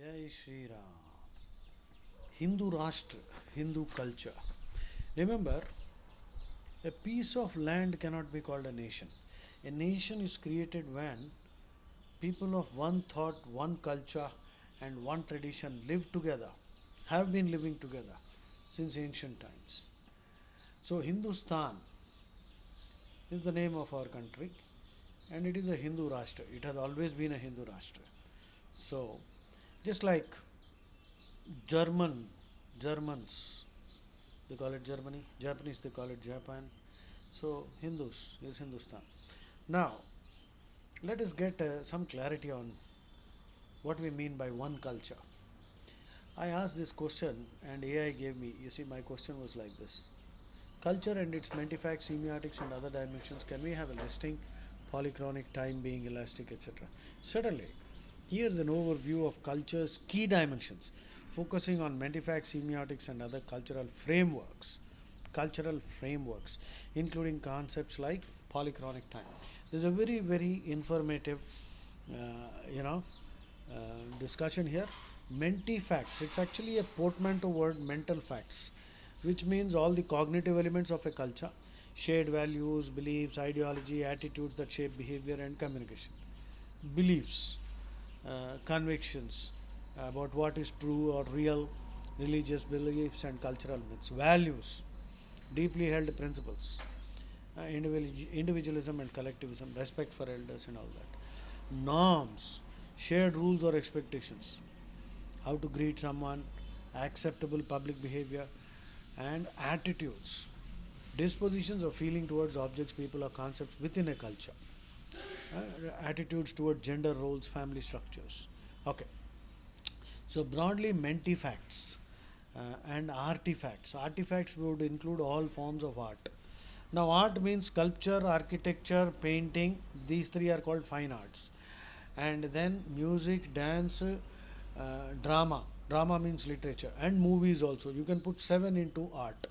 Jai Shri Ram. Hindu rashtra, Hindu culture. Remember, a piece of land cannot be called a nation. A nation is created when people of one thought, one culture, and one tradition live together, have been living together since ancient times. So, Hindustan is the name of our country, and it is a Hindu rashtra. It has always been a Hindu rashtra. So, just like German, Germans, they call it Germany, Japanese, they call it Japan. So, Hindus is Hindustan. Now, let us get some clarity on what we mean by one culture. I asked this question and AI gave me, you see, my question was like this: culture and its mentifacts, semiotics, and other dimensions. Can we have a listing? Polychronic, time being elastic, etc. Certainly. Here's an overview of culture's key dimensions, focusing on mentifacts, semiotics, and other cultural frameworks, including concepts like polychronic time. There's a very, very informative, uh, you know, discussion here. Mentifacts. It's actually a portmanteau word, mental facts, which means all the cognitive elements of a culture, shared values, beliefs, ideology, attitudes that shape behavior and communication. Beliefs, convictions about what is true or real, religious beliefs and cultural myths. Values, deeply held principles, individualism and collectivism, respect for elders and all that. Norms, shared rules or expectations, how to greet someone, acceptable public behavior, and attitudes, dispositions or feeling towards objects, people, or concepts within a culture. Attitudes toward gender roles, family structures. Okay, so broadly, mentifacts and artifacts. Artifacts would include all forms of art. Now, art means sculpture, architecture, painting. These three are called fine arts. And then music, dance, drama. Drama means literature and movies also. You can put seven into art.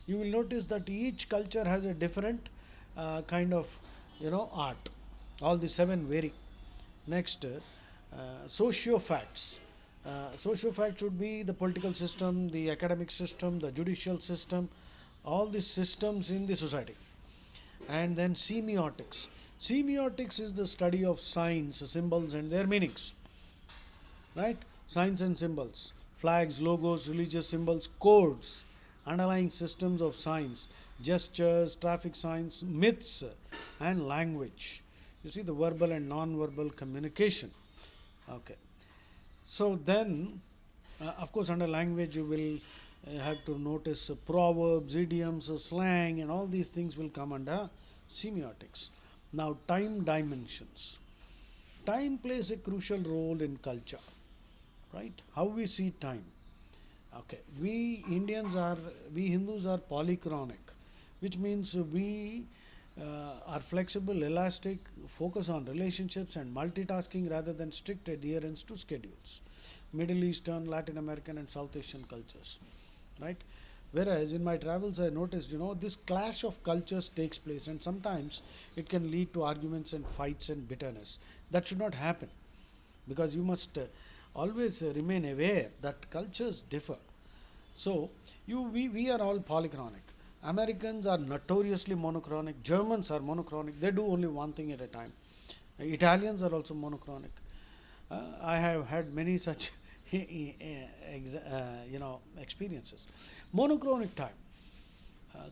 You will notice that each culture has a different kind of art. All the seven vary. Next, socio-facts. Socio-facts would be the political system, the academic system, the judicial system, all the systems in the society. And then semiotics. Semiotics is the study of signs, symbols, and their meanings. Right? Signs and symbols, flags, logos, religious symbols, codes, underlying systems of signs, gestures, traffic signs, myths, and language. You see the verbal and non-verbal communication. Okay. So then, of course, under language you will have to notice proverbs, idioms, slang, and all these things will come under semiotics. Now, time dimensions. Time plays a crucial role in culture, right? How we see time. Okay, we Hindus are polychronic, which means we are flexible, elastic, focus on relationships and multitasking rather than strict adherence to schedules. Middle Eastern, Latin American, and South Asian cultures, right? Whereas in my travels, I noticed, this clash of cultures takes place, and sometimes it can lead to arguments and fights and bitterness. That should not happen because you must always remain aware that cultures differ. So we are all polychronic. Americans are notoriously monochronic. Germans are monochronic. They do only one thing at a time. Italians are also monochronic. I have had many such experiences. Monochronic time.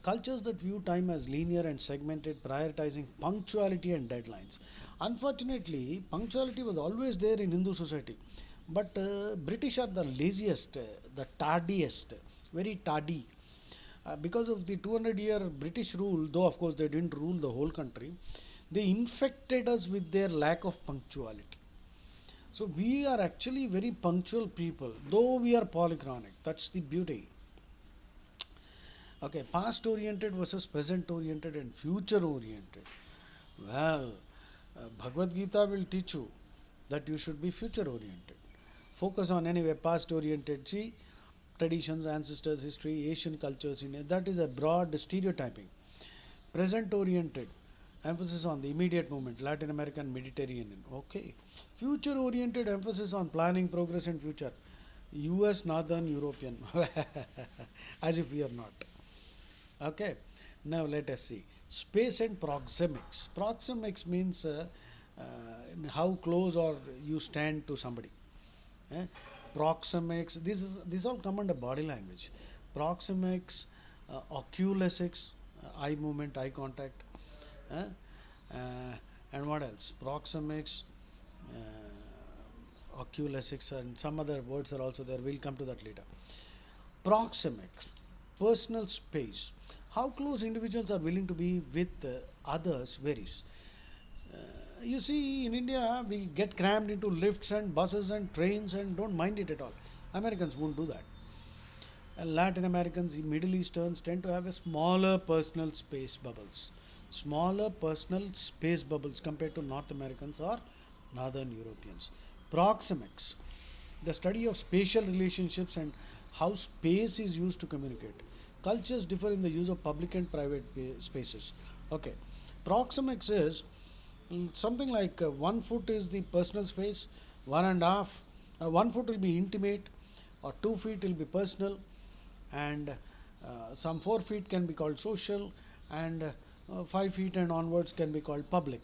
Cultures that view time as linear and segmented, prioritizing punctuality and deadlines. Unfortunately, punctuality was always there in Hindu society, but British are the laziest, the tardiest, very tardy. Because of the 200-year British rule, though of course they didn't rule the whole country, they infected us with their lack of punctuality. So we are actually very punctual people, though we are polychronic. That's the beauty. Okay, past oriented versus present oriented and future oriented. Well, Bhagavad Gita will teach you that you should be future oriented. Focus on anyway past oriented. See, traditions, ancestors, history, Asian cultures, that is a broad stereotyping. Present oriented. emphasis on the immediate moment, Latin American, Mediterranean. Okay. Future oriented emphasis on planning, progress, and future, US, Northern European. As if we are not. Okay. Now let us see. Space and proxemics. Proxemics means how close or you stand to somebody. Eh? Proxemics. These all come under body language. Proxemics, oculesics, eye movement, eye contact. Eh? And what else? Proxemics, oculesics, and some other words are also there. We'll come to that later. Proxemics, personal space. How close individuals are willing to be with others varies. Uh, you see, in India, we get crammed into lifts and buses and trains and don't mind it at all. Americans won't do that. Latin Americans, Middle Easterns tend to have a smaller personal space bubbles. Smaller personal space bubbles compared to North Americans or Northern Europeans. Proxemics, the study of spatial relationships and how space is used to communicate. Cultures differ in the use of public and private spaces. Okay, proxemics is something like 1 foot is the personal space, 1.5, 1 foot will be intimate, or 2 feet will be personal, and some 4 feet can be called social, and 5 feet and onwards can be called public.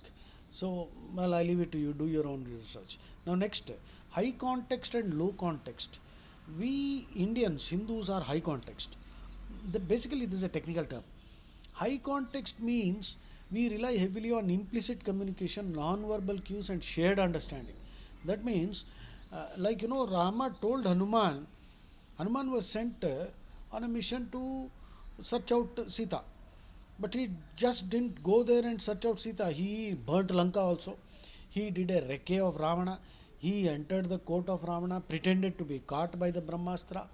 So, well, I leave it to you, do your own research. Now, next, high context and low context. We Indians, Hindus, are high context. Basically, this is a technical term. High context means we rely heavily on implicit communication, non-verbal cues, and shared understanding. That means, Rama told Hanuman, Hanuman was sent on a mission to search out Sita. But he just didn't go there and search out Sita. He burnt Lanka also. He did a recce of Ravana. He entered the court of Ravana, pretended to be caught by the Brahmastra.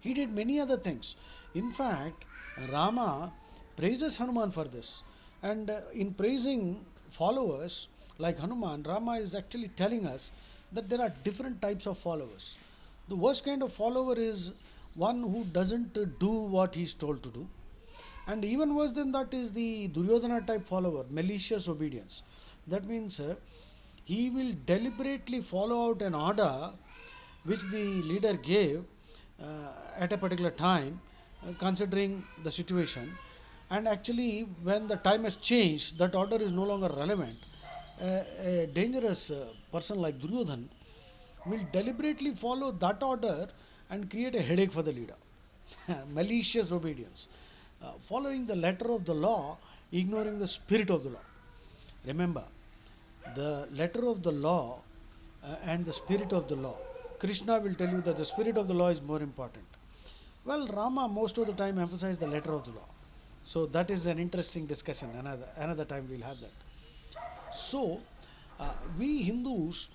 He did many other things. In fact, Rama praises Hanuman for this. And in praising followers like Hanuman, Rama is actually telling us that there are different types of followers. The worst kind of follower is one who doesn't do what he is told to do. And even worse than that is the Duryodhana type follower, malicious obedience. That means he will deliberately follow out an order which the leader gave at a particular time, considering the situation, and actually, when the time has changed, that order is no longer relevant. A dangerous person like Duryodhan will deliberately follow that order and create a headache for the leader. Malicious obedience. Following the letter of the law, ignoring the spirit of the law. Remember, the letter of the law and the spirit of the law. Krishna will tell you that the spirit of the law is more important. Well, Rama most of the time emphasized the letter of the law. So that is an interesting discussion. Another time we'll have that. So we Hindus,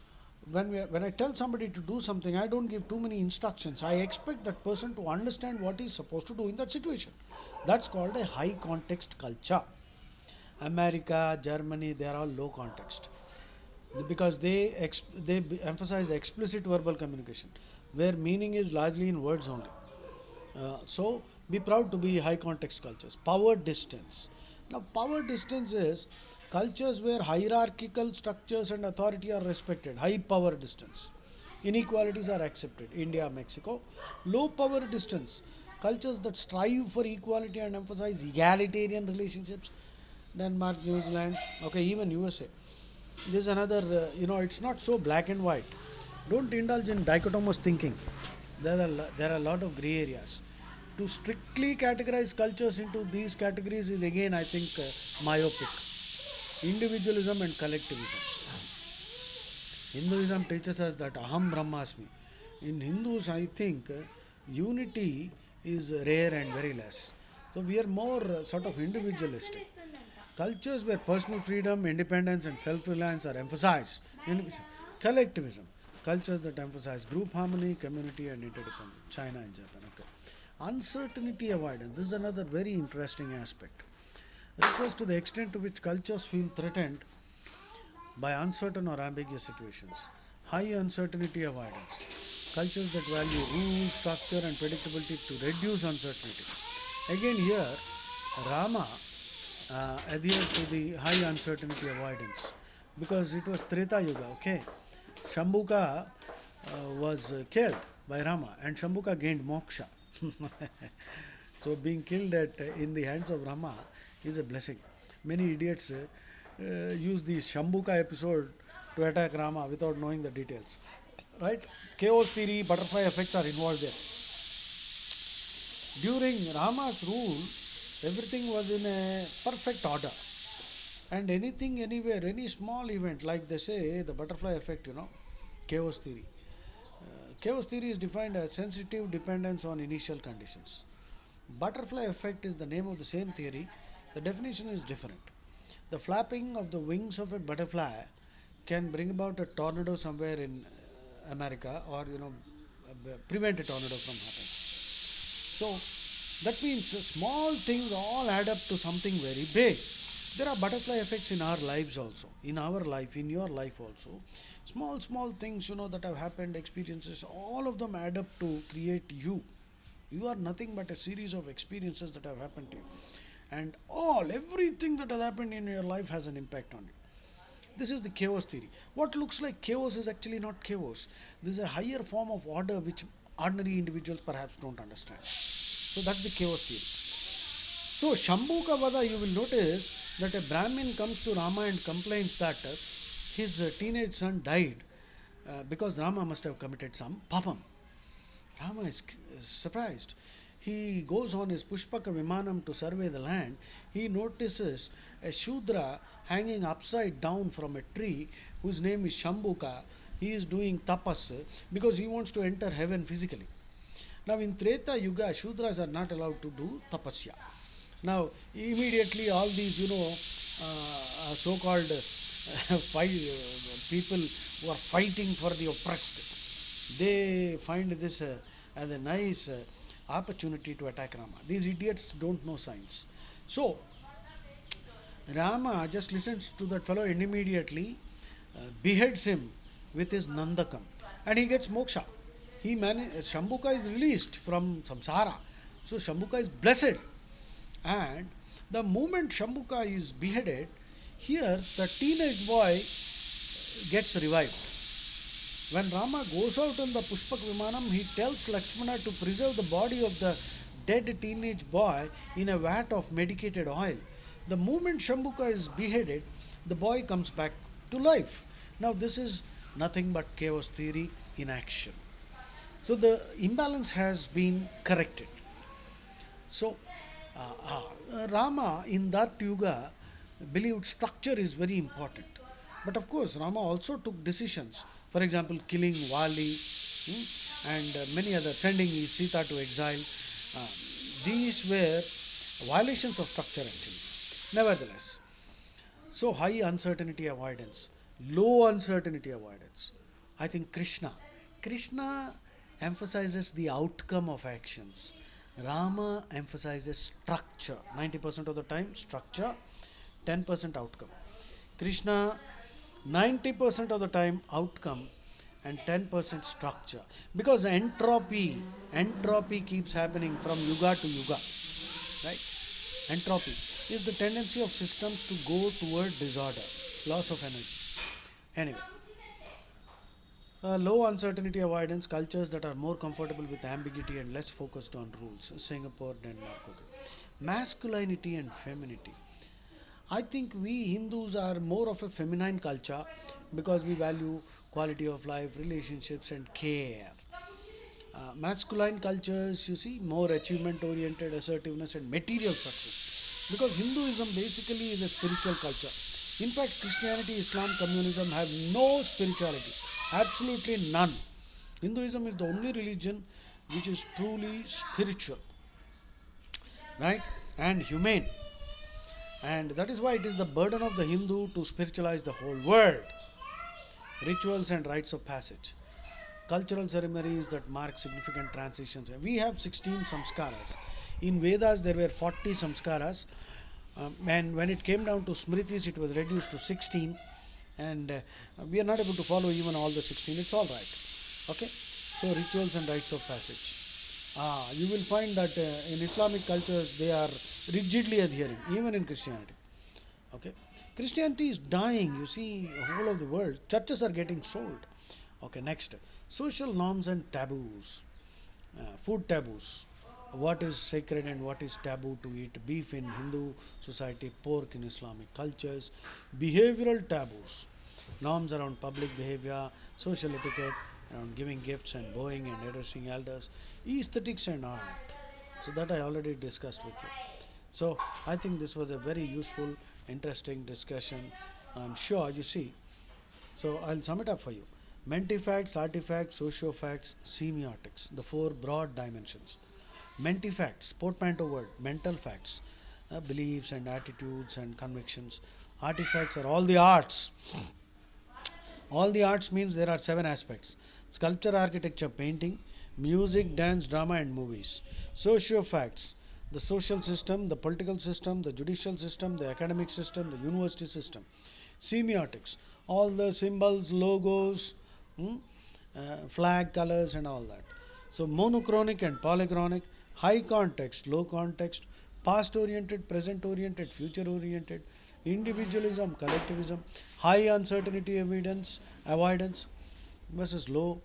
when I tell somebody to do something, I don't give too many instructions. I expect that person to understand what he's supposed to do in that situation. That's called a high context culture. America, Germany, they are all low context because they emphasize explicit verbal communication, where meaning is largely in words only. So be proud to be high context cultures. Power distance. Now, power distance is cultures where hierarchical structures and authority are respected. High power distance. Inequalities are accepted. India, Mexico. Low power distance. Cultures that strive for equality and emphasize egalitarian relationships. Denmark, New Zealand, okay, even USA. This is another, it's not so black and white. Don't indulge in dichotomous thinking. There are a lot of gray areas. To strictly categorize cultures into these categories is again, I think, myopic. Individualism and collectivism. Hinduism teaches us that Aham Brahmasmi. In Hindus, I think unity is rare and very less. So we are more sort of individualistic. Cultures where personal freedom, independence, and self-reliance are emphasized. Collectivism. Cultures that emphasize group harmony, community, and interdependence. China and Japan. Okay. Uncertainty avoidance. This is another very interesting aspect. Refers to the extent to which cultures feel threatened by uncertain or ambiguous situations. High uncertainty avoidance. Cultures that value rules, structure, and predictability to reduce uncertainty. Again, here, Rama adhere to the high uncertainty avoidance because it was Treta Yuga, okay? Shambhuka was killed by Rama and Shambhuka gained moksha. So being killed in the hands of Rama is a blessing. Many idiots use the Shambhuka episode to attack Rama without knowing the details. Right? Chaos theory, butterfly effects are involved there. During Rama's rule, everything was in a perfect order. And anything, anywhere, any small event, like they say, the butterfly effect, chaos theory. Chaos theory is defined as sensitive dependence on initial conditions. Butterfly effect is the name of the same theory. The definition is different. The flapping of the wings of a butterfly can bring about a tornado somewhere in America, or prevent a tornado from happening. So that means small things all add up to something very big. There are butterfly effects in our lives also, in our life, in your life also. Small things that have happened, experiences, all of them add up to create you. You are nothing but a series of experiences that have happened to you, and everything that has happened in your life has an impact on you. This is the chaos theory. What looks like chaos is actually not chaos. This is a higher form of order which ordinary individuals perhaps don't understand. So that's the chaos theory. So Shambhuka Vada, you will notice that a Brahmin comes to Rama and complains that his teenage son died because Rama must have committed some papam. Rama is surprised. He goes on his Pushpaka Vimanam to survey the land. He notices a Shudra hanging upside down from a tree whose name is Shambhuka. He is doing tapas because he wants to enter heaven physically. Now in Treta Yuga, Shudras are not allowed to do tapasya. Now immediately all these, so-called people who are fighting for the oppressed, they find this as a nice opportunity to attack Rama. These idiots don't know science. So Rama just listens to that fellow and immediately beheads him with his Nandakam, and he gets moksha. Shambhuka is released from samsara. So Shambhuka is blessed. And the moment Shambhuka is beheaded, here the teenage boy gets revived. When Rama goes out on the Pushpak Vimanam, he tells Lakshmana to preserve the body of the dead teenage boy in a vat of medicated oil. The moment Shambhuka is beheaded, the boy comes back to life. Now, this is nothing but chaos theory in action. So, the imbalance has been corrected. So, Rama in that yuga believed structure is very important. But of course, Rama also took decisions. For example, killing Vali, and many other, sending Sita to exile. These were violations of structure actually. Nevertheless, so high uncertainty avoidance, low uncertainty avoidance. I think Krishna emphasizes the outcome of actions. Rama emphasizes structure. 90% of the time, structure, 10% outcome. Krishna, 90% of the time, outcome, and 10% structure. Because entropy keeps happening from yuga to yuga. Right? Entropy is the tendency of systems to go toward disorder, loss of energy. Anyway, low uncertainty avoidance, cultures that are more comfortable with ambiguity and less focused on rules. Singapore, Denmark. Okay. Masculinity and femininity. I think we Hindus are more of a feminine culture because we value quality of life, relationships, and care. Masculine cultures, you see, more achievement oriented, assertiveness, and material success. Because Hinduism basically is a spiritual culture. In fact, Christianity, Islam, communism have no spirituality, absolutely none. Hinduism is the only religion which is truly spiritual, right, and humane. And that is why it is the burden of the Hindu to spiritualize the whole world. Rituals and rites of passage, cultural ceremonies that mark significant transitions. We have 16 samskaras. In Vedas, there were 40 samskaras, and when it came down to Smritis, it was reduced to 16. And we are not able to follow even all the 16. It's all right. Okay? So, rituals and rites of passage. You will find that in Islamic cultures, they are rigidly adhering, even in Christianity. Okay, Christianity is dying. You see, whole of the world, churches are getting sold. Okay, next, social norms and taboos. Food taboos. What is sacred and what is taboo to eat? Beef in Hindu society, pork in Islamic cultures. Behavioral taboos. Norms around public behavior, social etiquette, around giving gifts and bowing and addressing elders. Aesthetics and art. So that I already discussed with you. So I think this was a very useful, interesting discussion. I'm sure you see. So I'll sum it up for you. Mentifacts, artifacts, socio-facts, semiotics, the four broad dimensions. Mentifacts, portmanteau word, mental facts, beliefs and attitudes and convictions. Artifacts are all the arts. All the arts means there are seven aspects: sculpture, architecture, painting, music, dance, drama, and movies. Socio facts: the social system, the political system, the judicial system, the academic system, the university system. Semiotics: all the symbols, logos, hmm, flag colors, and all that. So, monochronic and polychronic, high context, low context, past oriented, present oriented, future oriented, individualism, collectivism, high uncertainty evidence, avoidance versus low,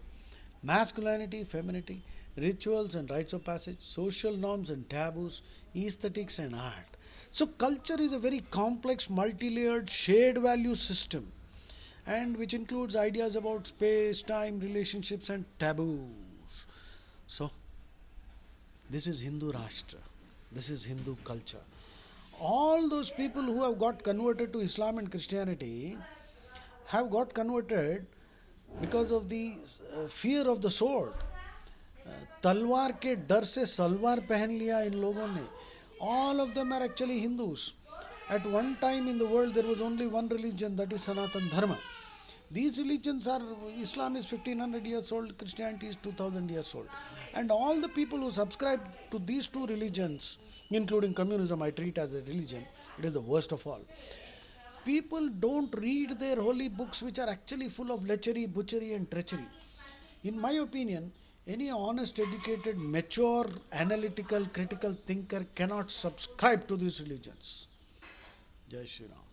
masculinity, femininity, rituals and rites of passage, social norms and taboos, aesthetics and art. So, culture is a very complex, multi layered, shared value system, and which includes ideas about space, time, relationships, and taboos. So, this is Hindu rashtra, this is Hindu culture. All those people who have got converted to Islam and Christianity have got converted because of the fear of the sword. तलवार के डर से सलवार पहन लिया इन लोगों ने. All of them are actually Hindus. At one time in the world there was only one religion, that is Sanatan Dharma. These religions are, Islam is 1500 years old, Christianity is 2000 years old. And all the people who subscribe to these two religions, including communism, I treat as a religion, it is the worst of all. People don't read their holy books, which are actually full of lechery, butchery, and treachery. In my opinion, any honest, educated, mature, analytical, critical thinker cannot subscribe to these religions. Jai Shri Ram.